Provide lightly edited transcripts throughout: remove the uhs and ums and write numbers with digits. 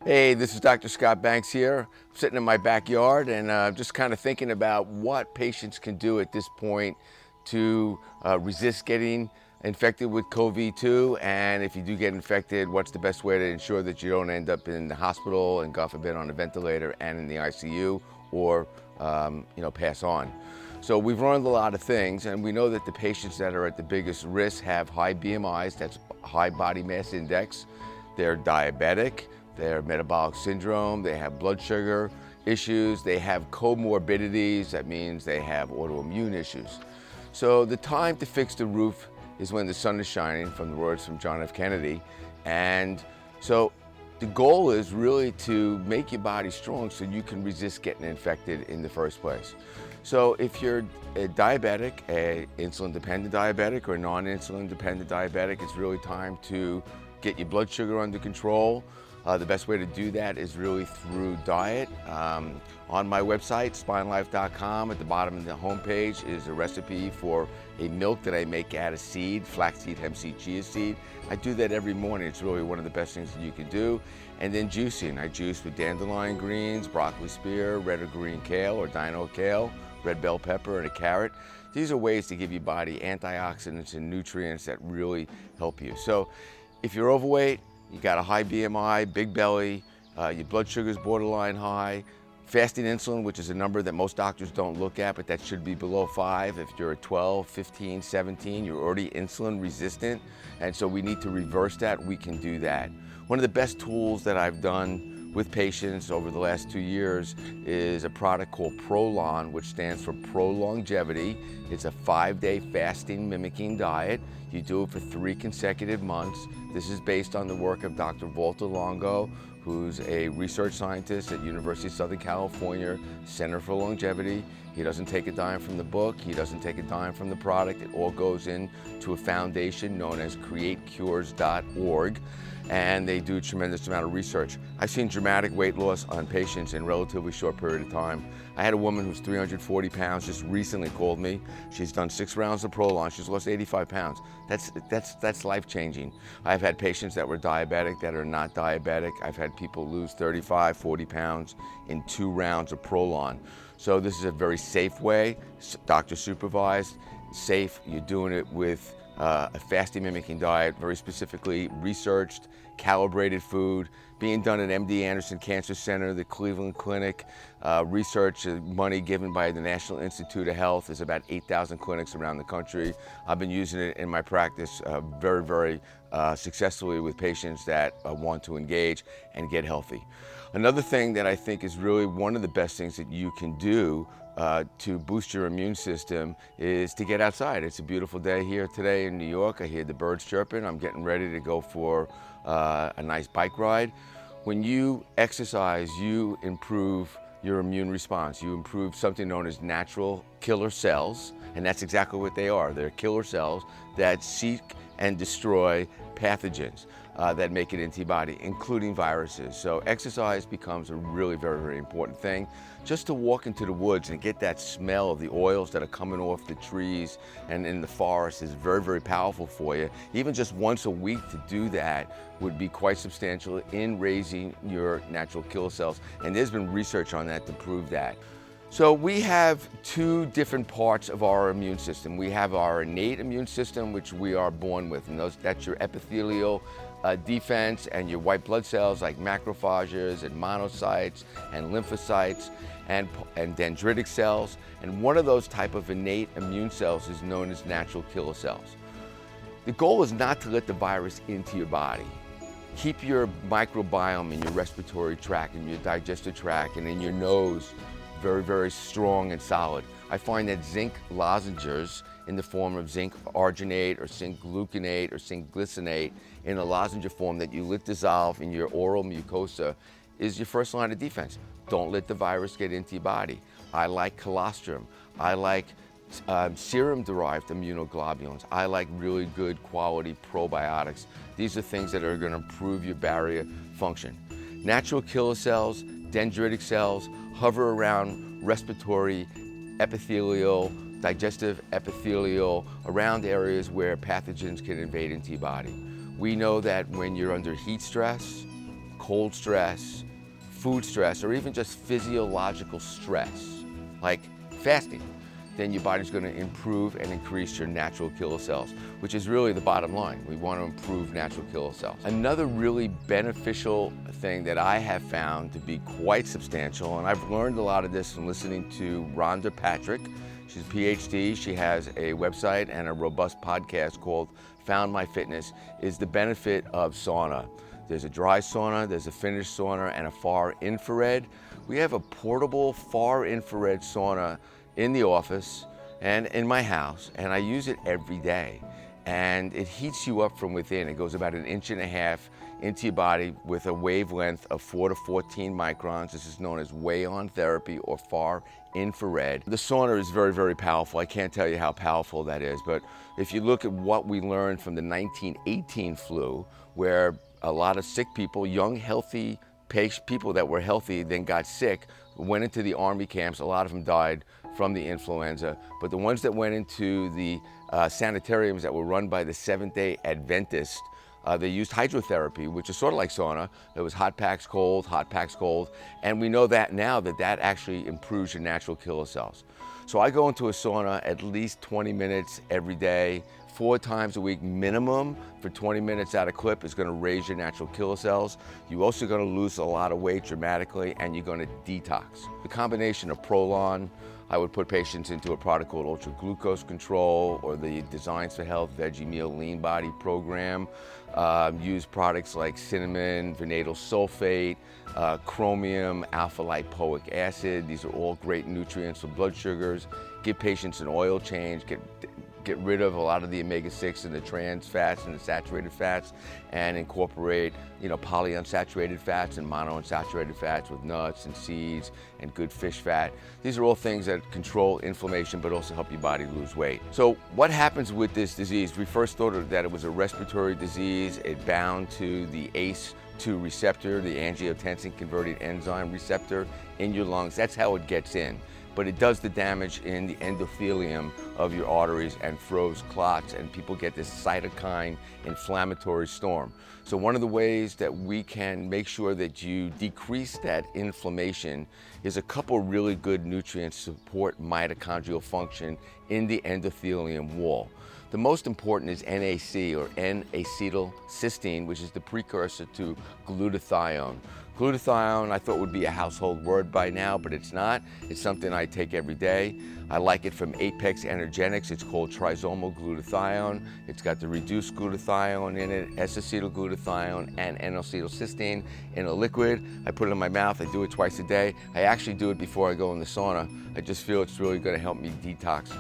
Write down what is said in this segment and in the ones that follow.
Hey, this is Dr. Scott Banks here. I'm sitting in my backyard and just kind of thinking about what patients can do at this point to resist getting infected with COVID-2. And if you do get infected, what's the best way to ensure that you don't end up in the hospital and, God forbid, on a ventilator and in the ICU or pass on. So we've learned a lot of things, and we know that the patients that are at the biggest risk have high BMIs, that's high body mass index. They're diabetic, they're metabolic syndrome, they have blood sugar issues, they have comorbidities, that means they have autoimmune issues. So the time to fix the roof is when the sun is shining, from the words from John F. Kennedy. And so the goal is really to make your body strong so you can resist getting infected in the first place. So if you're a diabetic, a insulin-dependent diabetic or a non-insulin dependent diabetic, it's really time to get your blood sugar under control. The best way to do that is really through diet. On my website, spinelife.com, at the bottom of the homepage is a recipe for a milk that I make out of seed, flaxseed, hemp seed, chia seed. I do that every morning. It's really one of the best things that you can do. And then juicing. I juice with dandelion greens, broccoli spear, red or green kale or dino kale, red bell pepper, and a carrot. These are ways to give your body antioxidants and nutrients that really help you. So if you're overweight, you got a high BMI, big belly, your blood sugar is borderline high, fasting insulin, which is a number that most doctors don't look at, but that should be below 5. If you're at 12, 15, 17, you're already insulin resistant, and so we need to reverse that. We can do that. One of the best tools that I've done with patients over the last 2 years is a product called Prolon, which stands for Pro Longevity. It's a 5-day fasting mimicking diet. You do it for 3 consecutive months. This is based on the work of Dr. Walter Longo, who's a research scientist at University of Southern California, Center for Longevity. He doesn't take a dime from the book. He doesn't take a dime from the product. It all goes into a foundation known as createcures.org. And they do a tremendous amount of research. I've seen dramatic weight loss on patients in a relatively short period of time. I had a woman who's 340 pounds just recently called me. She's done 6 rounds of Prolon. She's lost 85 pounds. That's life-changing. I've had patients that were diabetic that are not diabetic. I've had people lose 35, 40 pounds in 2 rounds of Prolon. So this is a very safe way, doctor supervised, safe. You're doing it with a fasting mimicking diet, very specifically researched, calibrated food, being done at MD Anderson Cancer Center, the Cleveland Clinic, research, money given by the National Institute of Health. There's about 8,000 clinics around the country. I've been using it in my practice very successfully with patients that want to engage and get healthy. Another thing that I think is really one of the best things that you can do to boost your immune system is to get outside. It's a beautiful day here today in New York. I hear the birds chirping. I'm getting ready to go for a nice bike ride. When you exercise, you improve your immune response. You improve something known as natural killer cells, and that's exactly what they are. They're killer cells that seek and destroy pathogens that make it into your body, including viruses. So exercise becomes a really very important thing. Just to walk into the woods and get that smell of the oils that are coming off the trees and in the forest is very powerful for you. Even just once a week to do that would be quite substantial in raising your natural killer cells. And there's been research on that to prove that. So we have 2 different parts of our immune system. We have our innate immune system, which we are born with, and that's your epithelial defense and your white blood cells like macrophages and monocytes and lymphocytes and dendritic cells. And one of those type of innate immune cells is known as natural killer cells. The goal is not to let the virus into your body. Keep your microbiome in your respiratory tract, in your digestive tract, and in your nose very strong and solid. I find that zinc lozenges in the form of zinc arginate or zinc gluconate or zinc glycinate in a lozenge form that you let dissolve in your oral mucosa is your first line of defense. Don't let the virus get into your body. I like colostrum. I like serum-derived immunoglobulins. I like really good quality probiotics. These are things that are going to improve your barrier function. Natural killer cells, dendritic cells, hover around respiratory, epithelial, digestive epithelial, around areas where pathogens can invade into your body. We know that when you're under heat stress, cold stress, food stress, or even just physiological stress, like fasting, then your body's going to improve and increase your natural killer cells, which is really the bottom line. We want to improve natural killer cells. Another really beneficial thing that I have found to be quite substantial, and I've learned a lot of this from listening to Rhonda Patrick. She's a PhD. She has a website and a robust podcast called Found My Fitness, is the benefit of sauna. There's a dry sauna, there's a finished sauna, and a far infrared. We have a portable far infrared sauna in the office and in my house, and I use it every day. And it heats you up from within. It goes about 1.5 inches into your body with a wavelength of 4 to 14 microns. This is known as Way-on therapy or far infrared. The sauna is very, very powerful. I can't tell you how powerful that is, but if you look at what we learned from the 1918 flu, where a lot of sick people, young, healthy people that were healthy then got sick, went into the army camps. A lot of them died from the influenza, but the ones that went into the sanitariums that were run by the Seventh-day Adventists, they used hydrotherapy, which is sort of like sauna. There was hot packs, cold, and we know that now that actually improves your natural killer cells. So I go into a sauna at least 20 minutes every day, 4 times a week minimum. For 20 minutes at a clip is going to raise your natural killer cells. You're also going to lose a lot of weight dramatically, and you're going to detox. The combination of Prolon, I would put patients into a product called Ultra Glucose Control or the Designs for Health Veggie Meal Lean Body program. Use products like cinnamon, vanadyl sulfate, chromium, alpha lipoic acid. These are all great nutrients for blood sugars. Give patients an oil change, get rid of a lot of the omega-6 and the trans fats and the saturated fats, and incorporate, polyunsaturated fats and monounsaturated fats with nuts and seeds and good fish fat. These are all things that control inflammation but also help your body lose weight. So what happens with this disease? We first thought that it was a respiratory disease. It bound to the ACE2 receptor, the angiotensin converting enzyme receptor in your lungs. That's how it gets in. But it does the damage in the endothelium of your arteries and froze clots, and people get this cytokine inflammatory storm. So one of the ways that we can make sure that you decrease that inflammation is a couple really good nutrients to support mitochondrial function in the endothelium wall. The most important is NAC, or N-acetylcysteine, which is the precursor to glutathione. Glutathione I thought would be a household word by now, but it's not. It's something I take every day. I like it from Apex Energetics. It's called trisomal glutathione. It's got the reduced glutathione in it, S-acetylglutathione, and N-acetylcysteine in a liquid. I put it in my mouth. I do it twice a day. I actually do it before I go in the sauna. I just feel it's really going to help me detox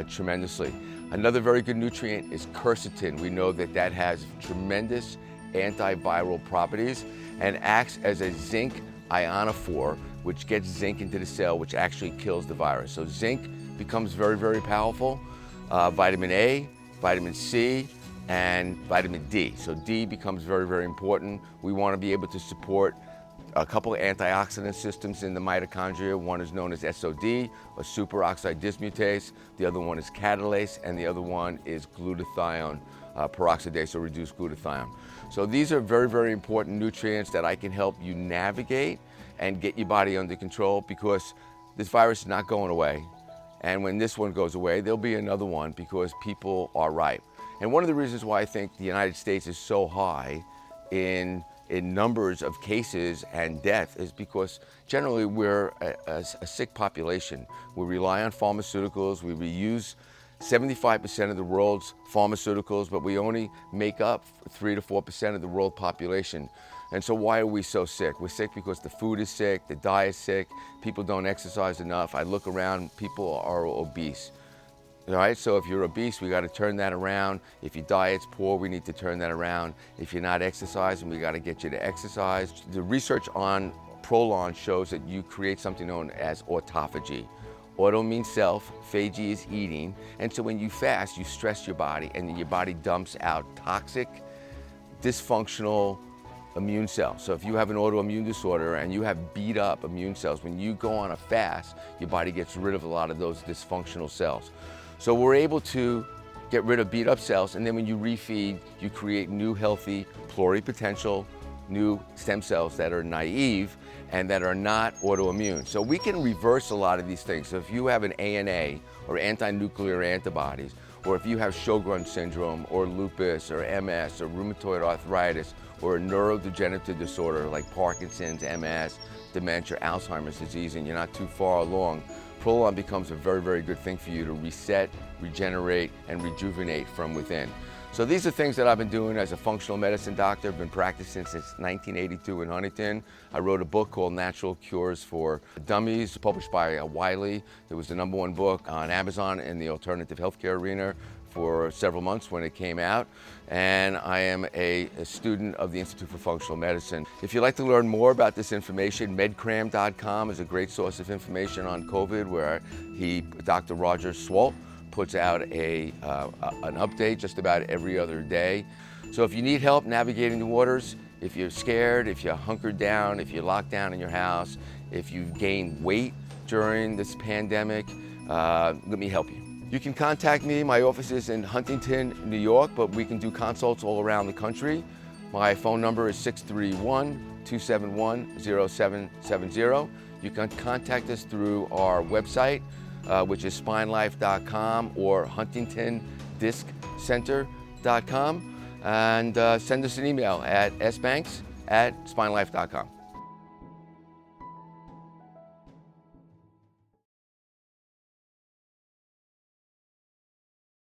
tremendously. Another very good nutrient is quercetin. We know that has tremendous antiviral properties and acts as a zinc ionophore, which gets zinc into the cell, which actually kills the virus. So zinc becomes very, very powerful. Vitamin A, vitamin C, and vitamin D. So D becomes very, very important. We want to be able to support a couple of antioxidant systems in the mitochondria. One is known as SOD, or superoxide dismutase. The other one is catalase, and the other one is glutathione peroxidase, or reduced glutathione. So these are very, very important nutrients that I can help you navigate and get your body under control, because this virus is not going away. And when this one goes away, there'll be another one, because people are ripe. And one of the reasons why I think the United States is so high in numbers of cases and death is because generally we're a sick population. We rely on pharmaceuticals. We reuse 75% of the world's pharmaceuticals, but we only make up 3 to 4% of the world population. And so why are we so sick? We're sick because the food is sick, the diet is sick, people don't exercise enough. I look around, people are obese. All right, so if you're obese, we got to turn that around. If your diet's poor, we need to turn that around. If you're not exercising, we got to get you to exercise. The research on Prolon shows that you create something known as autophagy. Auto means self, phagy is eating, and so when you fast, you stress your body, and your body dumps out toxic, dysfunctional immune cells. So if you have an autoimmune disorder and you have beat up immune cells, when you go on a fast, your body gets rid of a lot of those dysfunctional cells. So we're able to get rid of beat up cells, and then when you refeed, you create new healthy pluripotential new stem cells that are naive and that are not autoimmune. So we can reverse a lot of these things. So if you have an ANA or anti-nuclear antibodies, or if you have Sjogren's syndrome or lupus or MS or rheumatoid arthritis or a neurodegenerative disorder like Parkinson's, MS, dementia, Alzheimer's disease, and you're not too far along, Prolon becomes a very, very good thing for you to reset, regenerate, and rejuvenate from within. So these are things that I've been doing as a functional medicine doctor. I've been practicing since 1982 in Huntington. I wrote a book called Natural Cures for Dummies, published by Wiley. It was the #1 book on Amazon in the alternative healthcare arena for several months when it came out. And I am a student of the Institute for Functional Medicine. If you'd like to learn more about this information, medcram.com is a great source of information on COVID, where Dr. Roger Swalt, puts out an update just about every other day. So if you need help navigating the waters, if you're scared, if you're hunkered down, if you're locked down in your house, if you've gained weight during this pandemic, let me help you. You can contact me. My office is in Huntington, New York, but we can do consults all around the country. My phone number is 631-271-0770. You can contact us through our website, which is spinelife.com or huntingtondisccenter.com, and send us an email at sbanks@spinelife.com.